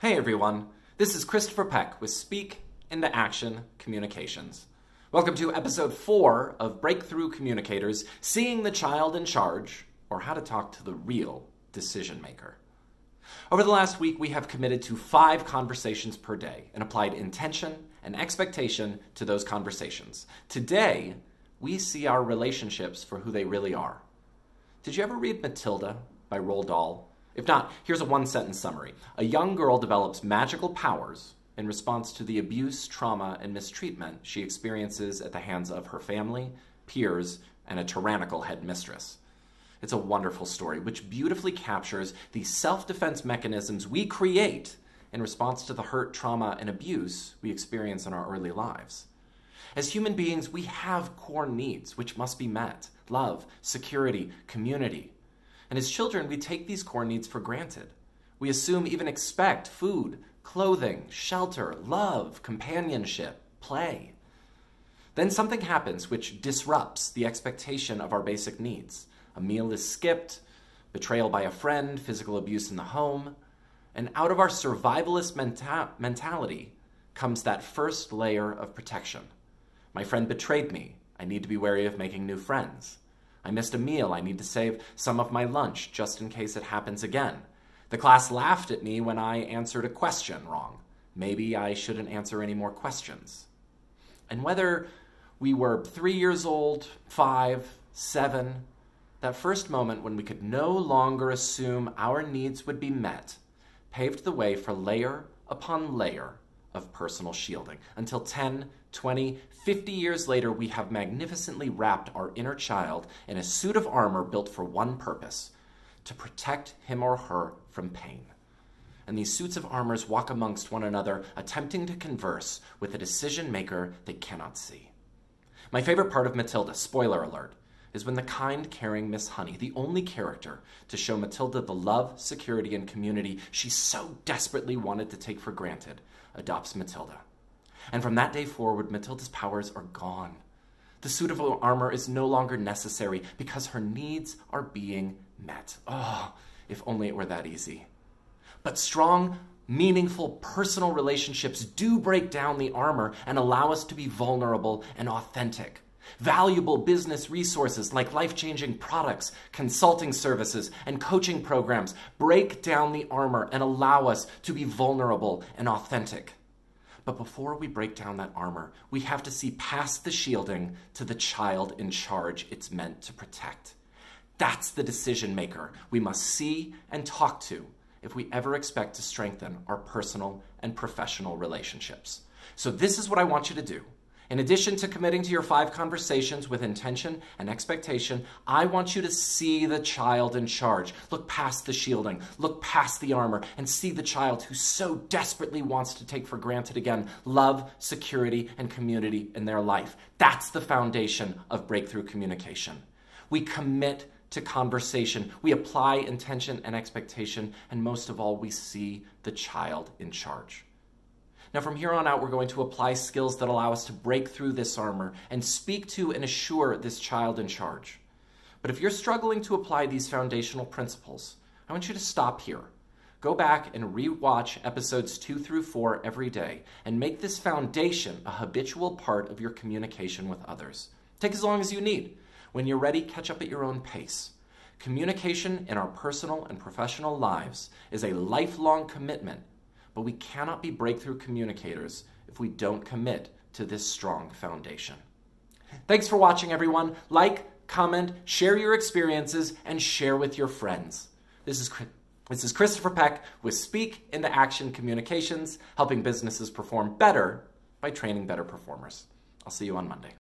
Hey everyone, this is Christopher Peck with Speak into Action Communications. Welcome to episode 4 of Breakthrough Communicators, Seeing the Child in Charge, or How to Talk to the Real Decision Maker. Over the last week, we have committed to 5 conversations per day and applied intention and expectation to those conversations. Today, we see our relationships for who they really are. Did you ever read Matilda by Roald Dahl? If not, here's a one-sentence summary. A young girl develops magical powers in response to the abuse, trauma, and mistreatment she experiences at the hands of her family, peers, and a tyrannical headmistress. It's a wonderful story which beautifully captures the self-defense mechanisms we create in response to the hurt, trauma, and abuse we experience in our early lives. As human beings, we have core needs which must be met: love, security, community. And as children, we take these core needs for granted. We assume, even expect food, clothing, shelter, love, companionship, play. Then something happens which disrupts the expectation of our basic needs. A meal is skipped, betrayal by a friend, physical abuse in the home, and out of our survivalist mentality comes that first layer of protection. My friend betrayed me. I need to be wary of making new friends. I missed a meal. I need to save some of my lunch just in case it happens again. The class laughed at me when I answered a question wrong. Maybe I shouldn't answer any more questions. And whether we were 3 years old, 5, 7, that first moment when we could no longer assume our needs would be met paved the way for layer upon layer of personal shielding. Until 10, 20, 50 years later, we have magnificently wrapped our inner child in a suit of armor built for one purpose: to protect him or her from pain. And these suits of armors walk amongst one another, attempting to converse with a decision maker they cannot see. My favorite part of Matilda, spoiler alert, is when the kind, caring Miss Honey, the only character to show Matilda the love, security, and community she so desperately wanted to take for granted, adopts Matilda. And from that day forward, Matilda's powers are gone. The suit of armor is no longer necessary because her needs are being met. Oh, if only it were that easy. But strong, meaningful, personal relationships do break down the armor and allow us to be vulnerable and authentic. Valuable business resources like life-changing products, consulting services, and coaching programs break down the armor and allow us to be vulnerable and authentic. But before we break down that armor, we have to see past the shielding to the child in charge it's meant to protect. That's the decision maker we must see and talk to if we ever expect to strengthen our personal and professional relationships. So this is what I want you to do. In addition to committing to your 5 conversations with intention and expectation, I want you to see the child in charge. Look past the shielding, look past the armor, and see the child who so desperately wants to take for granted again love, security, and community in their life. That's the foundation of breakthrough communication. We commit to conversation, we apply intention and expectation, and most of all, we see the child in charge. Now, from here on out, we're going to apply skills that allow us to break through this armor and speak to and assure this child in charge. But if you're struggling to apply these foundational principles, I want you to stop here. Go back and re-watch episodes 2 through 4 every day and make this foundation a habitual part of your communication with others. Take as long as you need. When you're ready, catch up at your own pace. Communication in our personal and professional lives is a lifelong commitment, but we cannot be breakthrough communicators if we don't commit to this strong foundation. Thanks for watching, everyone. Like, comment, share your experiences, and share with your friends. This is Christopher Peck with Speak into Action Communications, helping businesses perform better by training better performers. I'll see you on Monday.